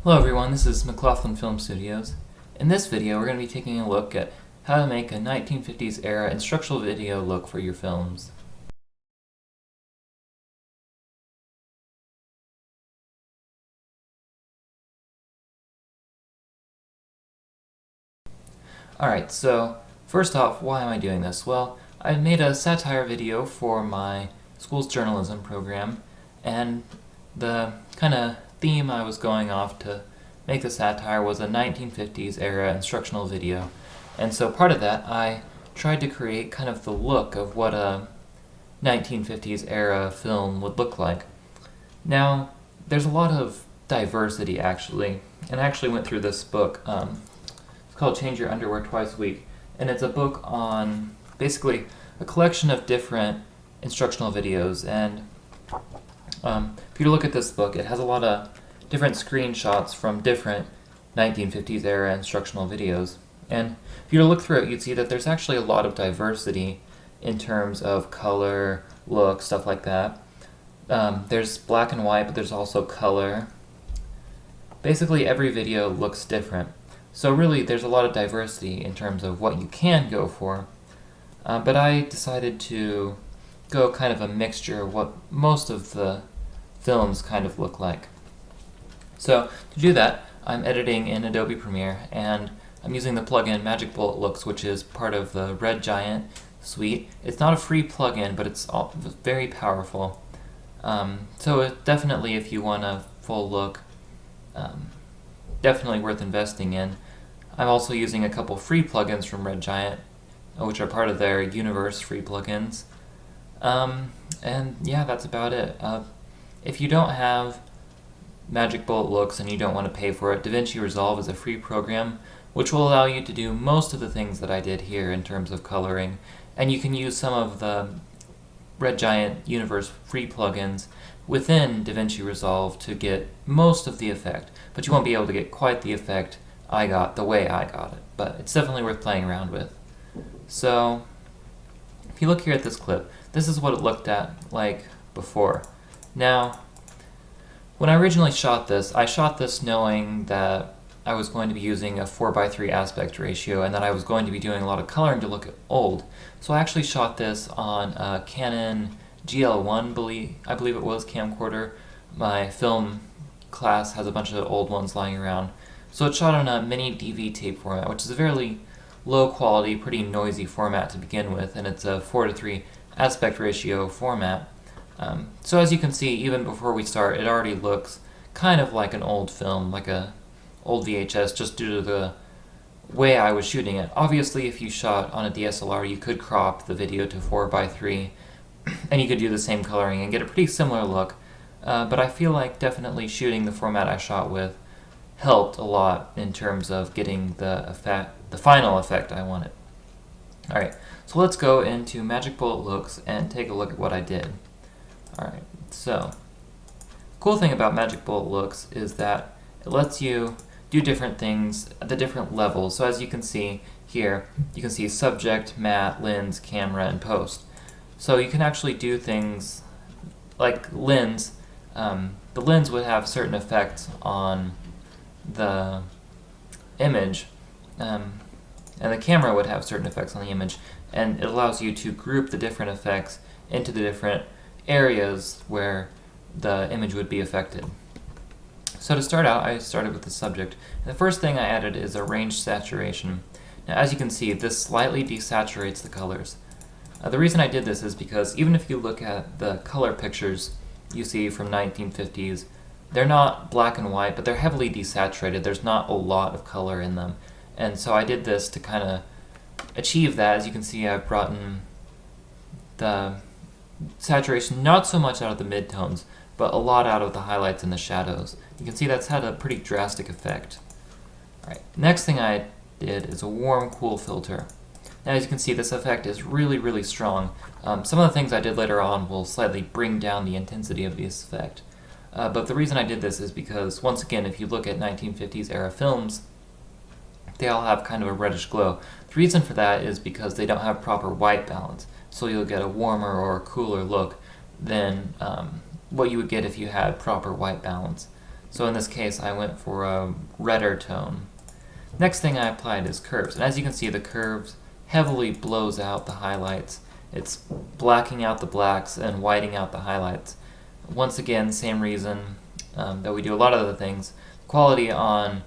Hello everyone, this is McLaughlin Film Studios. In this video we're going to be taking a look at how to make a 1950s era instructional video look for your films. Alright, so first off, why am I doing this? Well, I made a satire video for my school's journalism program, and the kind of theme I was going off to make the satire was a 1950s era instructional video. And so part of that, I tried to create kind of the look of what a 1950s era film would look like. Now, there's a lot of diversity actually, and I actually went through this book. It's called Change Your Underwear Twice a Week, and it's a book on basically a collection of different instructional videos. And if you look at this book, it has a lot of different screenshots from different 1950s era instructional videos. And if you look through it, you'd see that there's actually a lot of diversity in terms of color, look, stuff like that. There's black and white, but there's also color. Basically, every video looks different. So really, there's a lot of diversity in terms of what you can go for. But I decided to go kind of a mixture of what most of the films kind of look like. So to do that, I'm editing in Adobe Premiere, and I'm using the plugin Magic Bullet Looks, which is part of the Red Giant suite. It's not a free plugin, but it's very powerful. So it definitely, if you want a full look, definitely worth investing in. I'm also using a couple free plugins from Red Giant, which are part of their Universe free plugins. And yeah, that's about it. If you don't have Magic Bullet Looks and you don't want to pay for it, DaVinci Resolve is a free program which will allow you to do most of the things that I did here in terms of coloring, and you can use some of the Red Giant Universe free plugins within DaVinci Resolve to get most of the effect, but you won't be able to get quite the effect I got the way I got it, but it's definitely worth playing around with. So if you look here at this clip, this is what it looked at like before. Now, when I originally shot this, I shot this knowing that I was going to be using a 4:3 aspect ratio and that I was going to be doing a lot of coloring to look old. So I actually shot this on a Canon GL1, I believe it was, camcorder. My film class has a bunch of old ones lying around. So it's shot on a mini DV tape format, which is a fairly low quality, pretty noisy format to begin with, and it's a 4:3 aspect ratio format. So as you can see, even before we start, it already looks kind of like an old film, like a old VHS, just due to the way I was shooting it. Obviously, if you shot on a DSLR, you could crop the video to 4:3, and you could do the same coloring and get a pretty similar look. But I feel like definitely shooting the format I shot with helped a lot in terms of getting the final effect I wanted. Alright, so let's go into Magic Bullet Looks and take a look at what I did. Alright, so the cool thing about Magic Bullet Looks is that it lets you do different things at the different levels. So as you can see here, you can see subject, matte, lens, camera, and post. So you can actually do things like lens. The lens would have certain effects on the image, and the camera would have certain effects on the image, and it allows you to group the different effects into the different areas where the image would be affected. So to start out, I started with the subject. And the first thing I added is a range saturation. Now as you can see, this slightly desaturates the colors. The reason I did this is because even if you look at the color pictures you see from 1950s, they're not black and white, but they're heavily desaturated. There's not a lot of color in them. And so I did this to kind of achieve that. As you can see, I've brought in the saturation not so much out of the midtones, but a lot out of the highlights and the shadows. You can see that's had a pretty drastic effect. Alright, next thing I did is a warm cool filter. Now as you can see, this effect is really, really strong. Some of the things I did later on will slightly bring down the intensity of this effect. But the reason I did this is because, once again, if you look at 1950s era films, they all have kind of a reddish glow. The reason for that is because they don't have proper white balance, so you'll get a warmer or a cooler look than what you would get if you had proper white balance. So in this case, I went for a redder tone. Next thing I applied is curves. And as you can see, the curves heavily blows out the highlights. It's blacking out the blacks and whiting out the highlights. Once again, same reason that we do a lot of other things. Quality on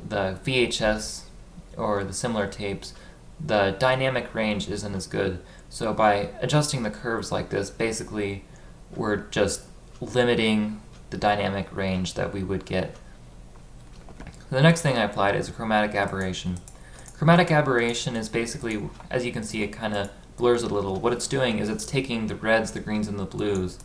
the VHS or the similar tapes, the dynamic range isn't as good. So by adjusting the curves like this, basically we're just limiting the dynamic range that we would get. The next thing I applied is a chromatic aberration. Chromatic aberration is basically, as you can see, it kind of blurs a little. What it's doing is it's taking the reds, the greens, and the blues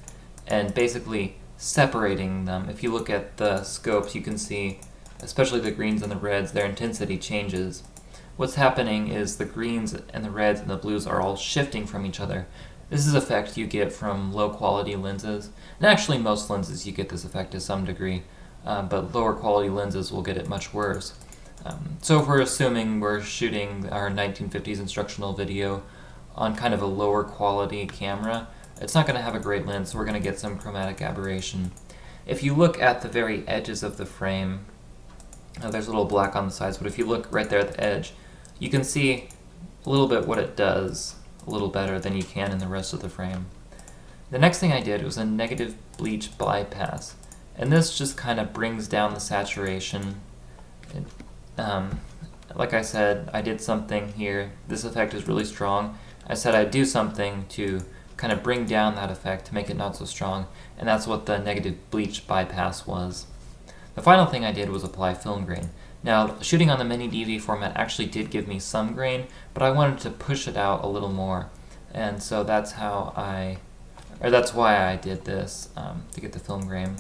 and basically separating them. If you look at the scopes, you can see, especially the greens and the reds, their intensity changes. What's happening is the greens and the reds and the blues are all shifting from each other. This is an effect you get from low quality lenses. And actually most lenses you get this effect to some degree, but lower quality lenses will get it much worse. So if we're assuming we're shooting our 1950s instructional video on kind of a lower quality camera, it's not going to have a great lens, so we're going to get some chromatic aberration. If you look at the very edges of the frame, there's a little black on the sides, but if you look right there at the edge, you can see a little bit what it does a little better than you can in the rest of the frame. The next thing I did was a negative bleach bypass, and this just kind of brings down the saturation. Like I said, I did something here. This effect is really strong. I said I'd do something to kind of bring down that effect to make it not so strong, and that's what the negative bleach bypass was. The final thing I did was apply film grain. Now, shooting on the mini DV format actually did give me some grain, but I wanted to push it out a little more, and so that's why I did this, to get the film grain.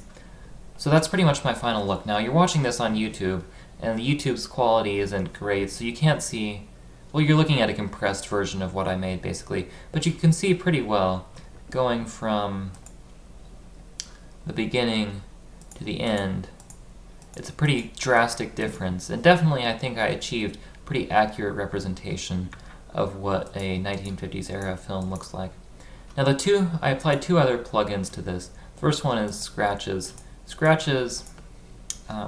So that's pretty much my final look. Now, you're watching this on YouTube, and YouTube's quality isn't great, so you can't see, well, you're looking at a compressed version of what I made, basically, but you can see pretty well going from the beginning to the end. It's a pretty drastic difference, and definitely I think I achieved pretty accurate representation of what a 1950s era film looks like. Now I applied two other plugins to this. The first one is Scratches. Scratches, play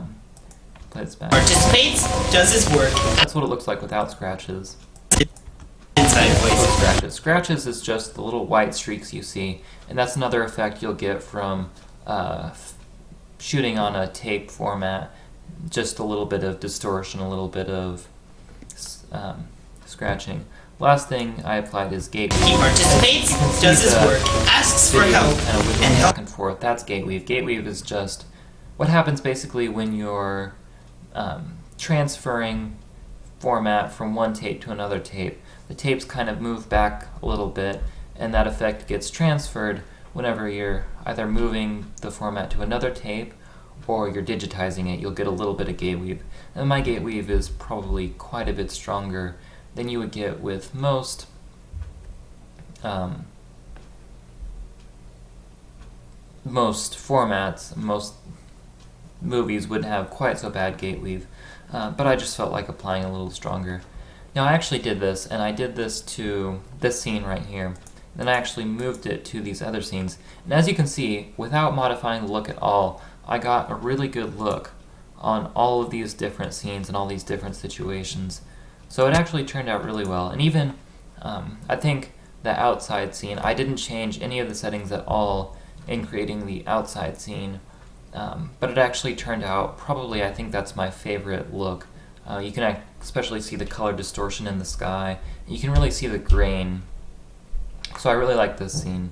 this back. Participates, does his work. That's what it looks like without Scratches. Inside voices. Scratches. Scratches is just the little white streaks you see, and that's another effect you'll get from shooting on a tape format. Just a little bit of distortion, a little bit of scratching. Last thing I applied is gate weave. He participates, does his work, asks for help, kind of wiggling back and forth. That's gate weave. Gate weave is just what happens basically when you're transferring format from one tape to another tape. The tapes kind of move back a little bit, and that effect gets transferred whenever you're either moving the format to another tape or you're digitizing it. You'll get a little bit of gate weave. And my gate weave is probably quite a bit stronger than you would get with most formats. Most movies wouldn't have quite so bad gate weave, but I just felt like applying a little stronger. Now I actually did this, and I did this to this scene right here. Then I actually moved it to these other scenes, and as you can see, without modifying the look at all, I got a really good look on all of these different scenes and all these different situations. So it actually turned out really well, and even I think the outside scene, I didn't change any of the settings at all in creating the outside scene, but it actually turned out, probably I think that's my favorite look. You can especially see the color distortion in the sky. You can really see the grain. So I really like this scene.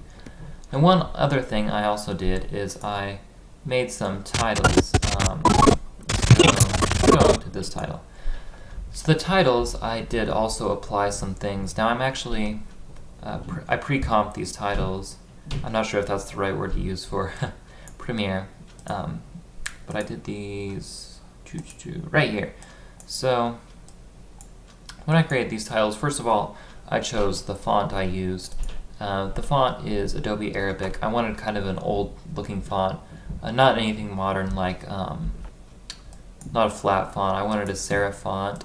And one other thing I also did is I made some titles. Let's go to this title. So the titles, I did also apply some things. Now I'm actually, I pre-comped these titles. I'm not sure if that's the right word to use for Premiere, but I did these right here. So when I created these titles, first of all, I chose the font I used. The font is Adobe Arabic. I wanted kind of an old-looking font, not anything modern like, not a flat font. I wanted a serif font.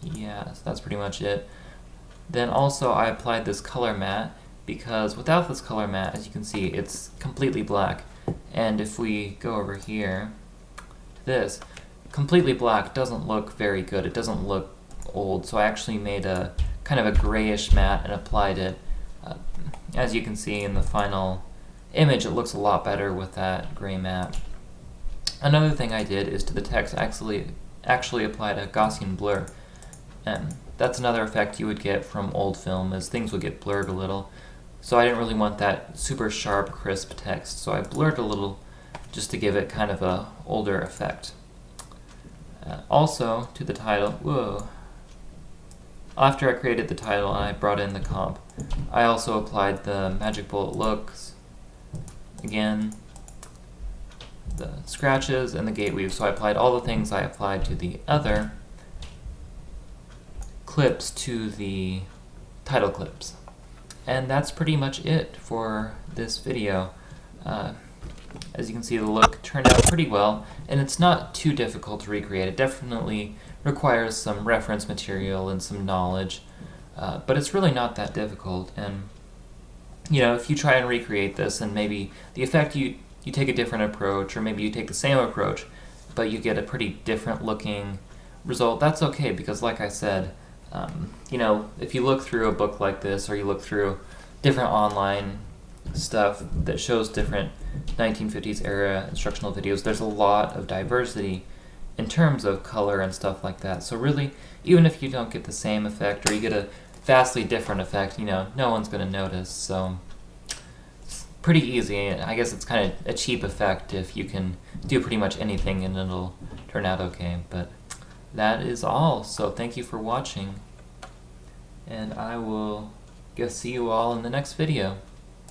Yeah, so that's pretty much it. Then also I applied this color matte because without this color matte, as you can see, it's completely black. And if we go over here to this, completely black doesn't look very good. It doesn't look old. So I actually made a kind of a grayish matte and applied it. As you can see in the final image, it looks a lot better with that gray matte. Another thing I did is to the text actually applied a Gaussian blur. And that's another effect you would get from old film, is things would get blurred a little. So I didn't really want that super sharp, crisp text, so I blurred a little just to give it kind of a older effect. Also, to the title, after I created the title and I brought in the comp, I also applied the Magic Bullet looks, again, the scratches, and the gate weave. So I applied all the things I applied to the other clips to the title clips. And that's pretty much it for this video. As you can see, the look turned out pretty well, and it's not too difficult to recreate. It definitely requires some reference material and some knowledge, but it's really not that difficult. And you know, if you try and recreate this and maybe the effect you take a different approach, or maybe you take the same approach but you get a pretty different looking result, that's okay, because like I said, you know, if you look through a book like this, or you look through different online stuff that shows different 1950s era instructional videos, there's a lot of diversity in terms of color and stuff like that. So really, even if you don't get the same effect, or you get a vastly different effect, you know, no one's going to notice. So it's pretty easy. I guess it's kind of a cheap effect if you can do pretty much anything and it'll turn out okay. But that is all. So thank you for watching, and I will see you all in the next video.